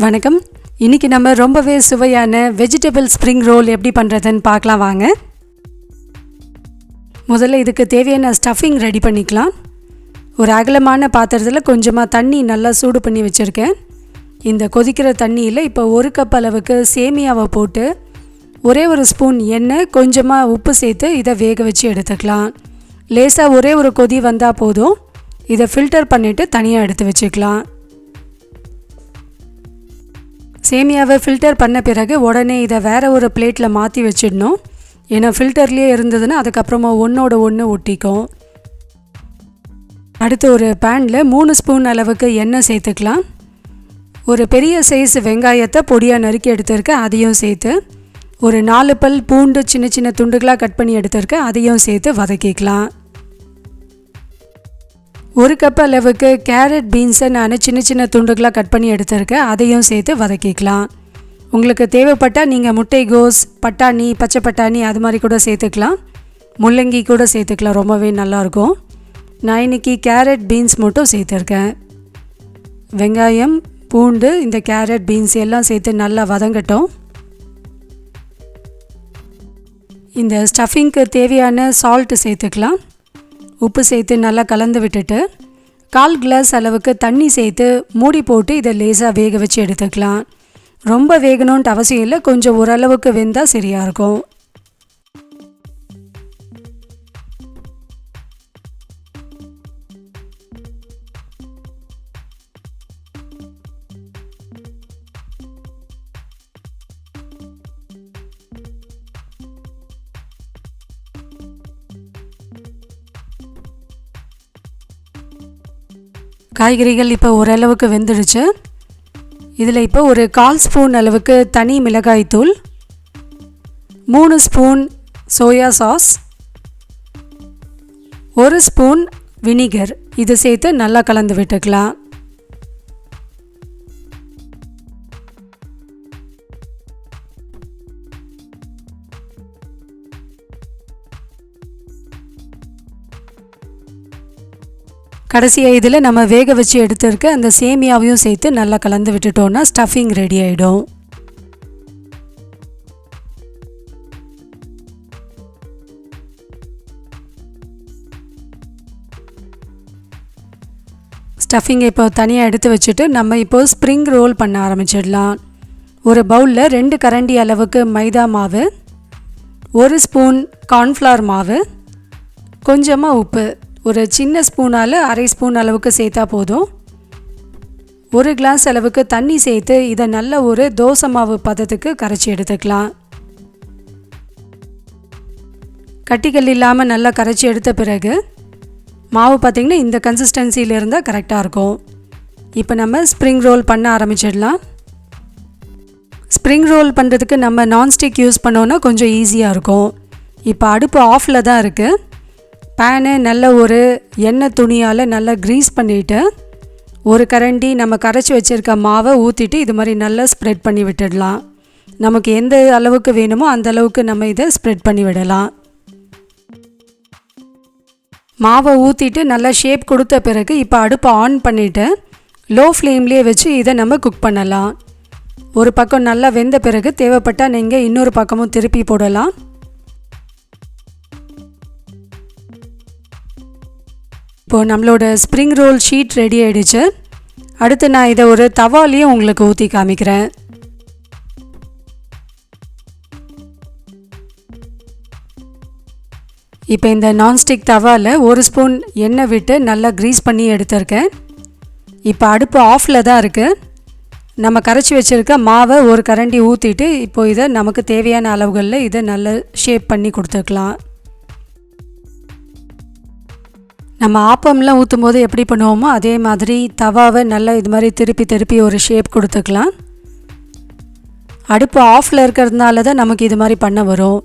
வணக்கம். இன்றைக்கி நம்ம ரொம்பவே சுவையான வெஜிடபிள் ஸ்ப்ரிங் ரோல் எப்படி பண்ணுறதுன்னு பார்க்கலாம் வாங்க. முதல்ல இதுக்கு தேவையான ஸ்டஃபிங் ரெடி பண்ணிக்கலாம். ஒரு அகலமான பாத்திரத்தில் கொஞ்சமாக தண்ணி நல்லா சூடு பண்ணி வச்சுருக்கேன். இந்த கொதிக்கிற தண்ணியில் இப்போ 1 கப் அளவுக்கு சேமியாவை போட்டு ஒரே ஒரு ஸ்பூன் எண்ணெய் கொஞ்சமாக உப்பு சேர்த்து இதை வேக வச்சு எடுத்துக்கலாம். லேசாக ஒரே ஒரு கொதி வந்தால் போதும். இதை ஃபில்டர் பண்ணிவிட்டு தனியாக எடுத்து வச்சுக்கலாம். சேமியாவை ஃபில்டர் பண்ண பிறகு உடனே இதை வேறு ஒரு பிளேட்டில் மாற்றி வச்சிடணும். ஏன்னா ஃபில்டர்லேயே இருந்ததுன்னா அதுக்கப்புறமா ஒன்றோட ஒன்று ஒட்டிக்கும். அடுத்து ஒரு பேனில் 3 ஸ்பூன் அளவுக்கு எண்ணெய் சேர்த்துக்கலாம். ஒரு பெரிய சைஸ் வெங்காயத்தை பொடியாக நறுக்கி எடுத்துருக்கேன், அதையும் சேர்த்து ஒரு 4 பல் பூண்டு சின்ன சின்ன துண்டுகளாக கட் பண்ணி எடுத்துருக்கேன், அதையும் சேர்த்து வதக்கிக்கலாம். 1 கப் அளவுக்கு கேரட் பீன்ஸை நான் சின்ன சின்ன துண்டுகளாக கட் பண்ணி எடுத்துருக்கேன், அதையும் சேர்த்து வதக்கிக்கலாம். உங்களுக்கு தேவைப்பட்டால் நீங்கள் முட்டைகோஸ், பட்டாணி, பச்சை பட்டாணி அது மாதிரி கூட சேர்த்துக்கலாம். முள்ளங்கி கூட சேர்த்துக்கலாம், ரொம்பவே நல்லாயிருக்கும். நான் இன்றைக்கி கேரட் பீன்ஸ் மட்டும் சேர்த்துருக்கேன். வெங்காயம், பூண்டு, இந்த கேரட் பீன்ஸ் எல்லாம் சேர்த்து நல்லா வதங்கட்டும். இந்த ஸ்டஃபிங்க்கு தேவையான சால்ட்டு சேர்த்துக்கலாம். உப்பு சேர்த்து நல்லா கலந்து விட்டுட்டு 1/4 கிளாஸ் அளவுக்கு தண்ணி சேர்த்து மூடி போட்டு இதை லேசாக வேக வச்சு எடுத்துக்கலாம். ரொம்ப வேகணுன்ட்டு அவசியம் இல்லை, கொஞ்சம் ஓரளவுக்கு வெந்தால் சரியாக இருக்கும். காய்கறிகள் இப்போ ஓரளவுக்கு வெந்துடுச்சு. இதில் இப்போ ஒரு 1/4 ஸ்பூன் அளவுக்கு தனி மிளகாய்த்தூள், 3 spoon soya sauce, 1 spoon vinegar இது சேர்த்து நல்லா கலந்து விட்டுக்கலாம். கடைசியாக இதில் நம்ம வேக வச்சு எடுத்துருக்க அந்த சேமியாவையும் சேர்த்து நல்லா கலந்து விட்டுட்டோன்னா ஸ்டஃபிங் ரெடி ஆகிடும். ஸ்டஃபிங்கை இப்போ தனியாக எடுத்து வச்சுட்டு நம்ம இப்போது ஸ்ப்ரிங் ரோல் பண்ண ஆரம்பிச்சிடலாம். ஒரு பவுலில் 2 கரண்டி அளவுக்கு மைதா மாவு, 1 ஸ்பூன் கார்ன்ஃப்ளவர் மாவு, கொஞ்சமாக உப்பு, ஒரு சின்ன ஸ்பூனால் 1/2 ஸ்பூன் அளவுக்கு சேர்த்தா போதும். 1 கிளாஸ் அளவுக்கு தண்ணி சேர்த்து இதை நல்ல ஒரு தோசை மாவு பதத்துக்கு கரைச்சி எடுத்துக்கலாம். கட்டிகள் இல்லாமல் நல்லா கரைச்சி எடுத்த பிறகு மாவு பார்த்திங்கன்னா இந்த கன்சிஸ்டன்சியில் இருந்தால் கரெக்டாக இருக்கும். இப்போ நம்ம ஸ்ப்ரிங் ரோல் பண்ண ஆரம்பிச்சிடலாம். ஸ்ப்ரிங் ரோல் பண்ணுறதுக்கு நம்ம நான்ஸ்டிக் யூஸ் பண்ணோன்னா கொஞ்சம் ஈஸியாக இருக்கும். இப்போ அடுப்பு ஆஃபில் தான் இருக்குது. பேனை நல்ல ஒரு எண்ணெய் துணியால் நல்லா க்ரீஸ் பண்ணிவிட்டு ஒரு கரண்டி நம்ம கரைச்சி வச்சுருக்க மாவை ஊற்றிட்டு இது மாதிரி நல்லா ஸ்ப்ரெட் பண்ணி விட்டுடலாம். நமக்கு எந்த அளவுக்கு வேணுமோ அந்த அளவுக்கு நம்ம இதை ஸ்ப்ரெட் பண்ணி விடலாம். மாவை ஊற்றிட்டு நல்லா ஷேப் கொடுத்த பிறகு இப்போ அடுப்பை ஆன் பண்ணிவிட்டு லோ ஃப்ளேம்லேயே வச்சு இதை நம்ம குக் பண்ணலாம். ஒரு பக்கம் நல்லா வெந்த பிறகு தேவைப்பட்டால் நீங்கள் இன்னொரு பக்கமும் திருப்பி போடலாம். இப்போது நம்மளோட ஸ்ப்ரிங் ரோல் ஷீட் ரெடி ஆகிடுச்சு. அடுத்து நான் இதை ஒரு தவாலையும் உங்களுக்கு ஊற்றி காமிக்கிறேன். இப்போ இந்த நான்ஸ்டிக் தவாவில் 1 ஸ்பூன் எண்ணெய் விட்டு நல்லா க்ரீஸ் பண்ணி எடுத்திருக்கேன். இப்போ அடுப்பு ஆஃபில் தான் இருக்குது. நம்ம கரைச்சி வச்சுருக்க மாவை ஒரு கரண்டி ஊற்றிட்டு இப்போ இதை நமக்கு தேவையான அளவுகளில் இதை நல்லா ஷேப் பண்ணி கொடுத்துக்கலாம். நம்ம ஆப்பம்லாம் ஊற்றும் போது எப்படி பண்ணுவோமோ அதே மாதிரி தவாவை நல்லா இது மாதிரி திருப்பி திருப்பி ஒரு ஷேப் கொடுத்துக்கலாம். அடுப்பு ஆஃபில் இருக்கிறதுனால தான் நமக்கு இது மாதிரி பண்ண வரும்.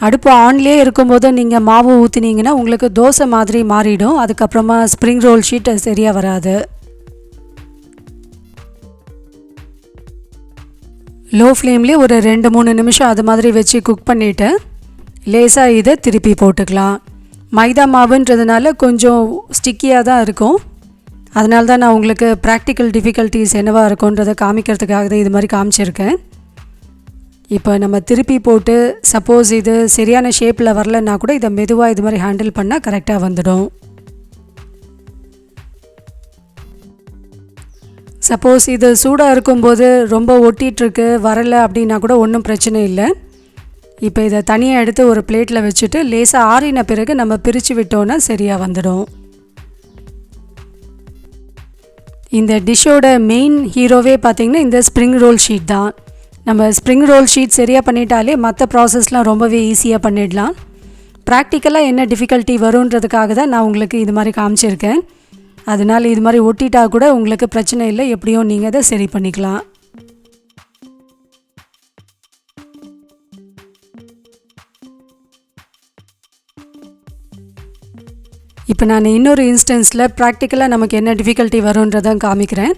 அடுப்பு ஆன்லேயே இருக்கும்போது நீங்கள் மாவு ஊற்றினீங்கன்னா உங்களுக்கு தோசை மாதிரி மாறிடும். அதுக்கப்புறமா ஸ்ப்ரிங் ரோல் ஷீட் சரியாக வராது. லோ ஃப்ளேம்லேயே ஒரு 2-3 நிமிஷம் அது மாதிரி வச்சு குக் பண்ணிவிட்டு லேசாக இதை திருப்பி போட்டுக்கலாம். மைதா மாவுன்றதுனால கொஞ்சம் ஸ்டிக்கியாக தான் இருக்கும். அதனால தான் நான் உங்களுக்கு ப்ராக்டிக்கல் டிஃபிகல்ட்டிஸ் என்னவாக இருக்குன்றதை காமிக்கிறதுக்காக தான் இது மாதிரி காமிச்சிருக்கேன். இப்போ நம்ம திருப்பி போட்டு சப்போஸ் இது சரியான ஷேப்பில் வரலன்னா கூட இதை மெதுவாக இது மாதிரி ஹேண்டில் பண்ணால் கரெக்டாக வந்துடும். சப்போஸ் இது சூடாக இருக்கும்போது ரொம்ப ஒட்டிகிட்ருக்கு வரலை அப்படின்னா கூட ஒன்றும் பிரச்சனை இல்லை. இப்போ இதை தனியாக எடுத்து ஒரு பிளேட்டில் வச்சுட்டு லேசாக ஆறின பிறகு நம்ம பிரித்து விட்டோன்னா சரியாக வந்துடும். இந்த டிஷ்ஷோட மெயின் ஹீரோவே பார்த்திங்கன்னா இந்த ஸ்ப்ரிங் ரோல் ஷீட் தான். நம்ம ஸ்ப்ரிங் ரோல் ஷீட் சரியாக பண்ணிட்டாலே மற்ற ப்ராசஸ்லாம் ரொம்பவே ஈஸியாக பண்ணிடலாம். ப்ராக்டிக்கலாக என்ன டிஃபிகல்ட்டி வருன்றதுக்காக தான் நான் உங்களுக்கு இது மாதிரி காமிச்சிருக்கேன். அதனால் இது மாதிரி ஒட்டிட்டா கூட உங்களுக்கு பிரச்சனை இல்லை, எப்படியும் நீங்கள் அதை சரி பண்ணிக்கலாம். இப்போ நான் இன்னொரு இன்ஸ்டன்ஸில் ப்ராக்டிக்கலாக நமக்கு என்ன டிஃபிகல்ட்டி வருன்றதான் காமிக்கிறேன்.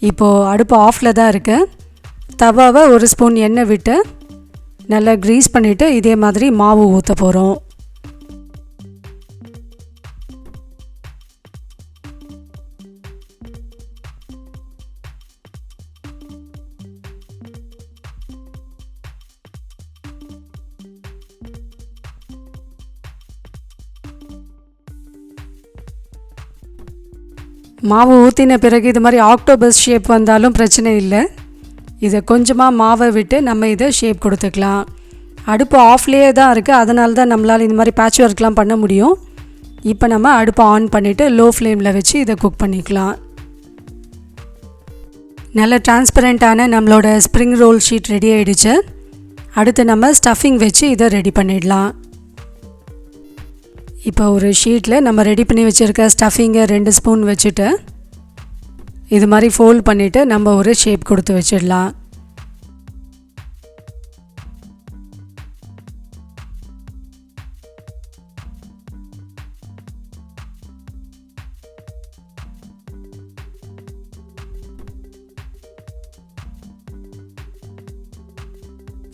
இப்போது அடுப்பு ஆஃபில் தான் இருக்குது. தவாவை ஒரு ஸ்பூன் எண்ணெய் விட்டு நல்லா க்ரீஸ் பண்ணிவிட்டு இதே மாதிரி மாவு ஊற்ற போகிறோம். மாவு ஊற்றின பிறகு இது மாதிரி ஆக்டோபஸ் ஷேப் வந்தாலும் பிரச்சனை இல்லை. இதை கொஞ்சமாக மாவை விட்டு நம்ம இதை ஷேப் கொடுத்துக்கலாம். அடுப்பு ஆஃப்லேயே தான் இருக்குது, அதனால தான் நம்மளால் இந்த மாதிரி பேட்ச் ஒர்க்லாம் பண்ண முடியும். இப்போ நம்ம அடுப்பை ஆன் பண்ணிவிட்டு லோ ஃப்ளேமில் வச்சு இதை குக் பண்ணிக்கலாம். நல்ல டிரான்ஸ்பரண்ட்டான நம்மளோட ஸ்ப்ரிங் ரோல் ஷீட் ரெடி ஆகிடுச்சு. அடுத்து நம்ம ஸ்டஃபிங் வச்சு இதை ரெடி பண்ணிடலாம். இப்போ ஒரு ஷீட்டில் நம்ம ரெடி பண்ணி வச்சுருக்க ஸ்டஃபிங்கை 2 ஸ்பூன் வச்சுட்டு இது மாதிரி ஃபோல்ட் பண்ணிவிட்டு நம்ம ஒரு ஷேப் கொடுத்து வச்சிடலாம்.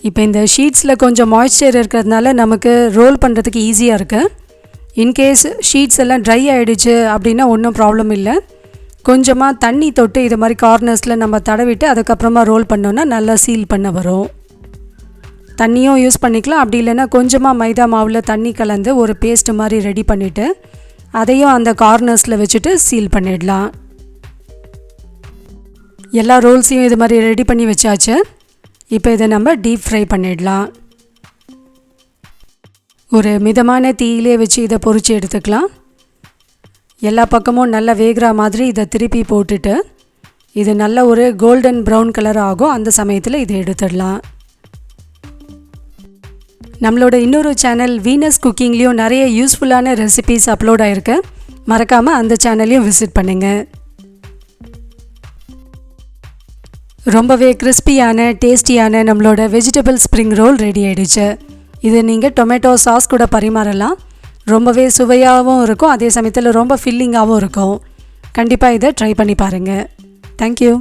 இப்போ இந்த ஷீட்ஸில் கொஞ்சம் மாய்ஸ்சர் இருக்கிறதுனால நமக்கு ரோல் பண்ணுறதுக்கு ஈஸியாக இருக்குது. இன்கேஸ் ஷீட்ஸ் எல்லாம் ட்ரை ஆகிடுச்சு அப்படின்னா ஒன்றும் ப்ராப்ளம் இல்லை. கொஞ்சமாக தண்ணி தொட்டு இது மாதிரி கார்னர்ஸில் நம்ம தடவிட்டு அதுக்கப்புறமா ரோல் பண்ணோன்னா நல்லா சீல் பண்ண வரும். தண்ணியும் யூஸ் பண்ணிக்கலாம், அப்படி இல்லைன்னா கொஞ்சமாக மைதா மாவில் தண்ணி கலந்து ஒரு பேஸ்ட் மாதிரி ரெடி பண்ணிவிட்டு அதையும் அந்த கார்னர்ஸில் வச்சுட்டு சீல் பண்ணிடலாம். எல்லா ரோல்ஸையும் இது மாதிரி ரெடி பண்ணி வச்சாச்சு. இப்போ இதை நம்ம டீப் ஃப்ரை பண்ணிடலாம். ஒரு மிதமான தீயிலே வச்சு இதை பொரிச்சு எடுத்துக்கலாம். எல்லா பக்கமும் நல்லா வேகிற மாதிரி இதை திருப்பி போட்டுட்டு இது நல்ல ஒரு கோல்டன் ப்ரௌன் கலர் ஆகும். அந்த சமயத்தில் இதை எடுத்துடலாம். நம்மளோட இன்னொரு சேனல் வீனஸ் குக்கிங்லேயும் நிறைய யூஸ்ஃபுல்லான ரெசிபீஸ் அப்லோட் ஆகிருக்கு. மறக்காமல் அந்த சேனலையும் விசிட் பண்ணுங்கள். ரொம்பவே கிறிஸ்பியான டேஸ்டியான நம்மளோட வெஜிடபிள் ஸ்ப்ரிங் ரோல் ரெடி ஆகிடுச்சு. இது நீங்கள் டொமேட்டோ சாஸ் கூட பரிமாறலாம். ரொம்பவே சுவையாகவும் இருக்கும், அதே சமயத்தில் ரொம்ப ஃபில்லிங்காகவும் இருக்கும். கண்டிப்பாக இதை ட்ரை பண்ணி பாருங்கள். தேங்க்யூ.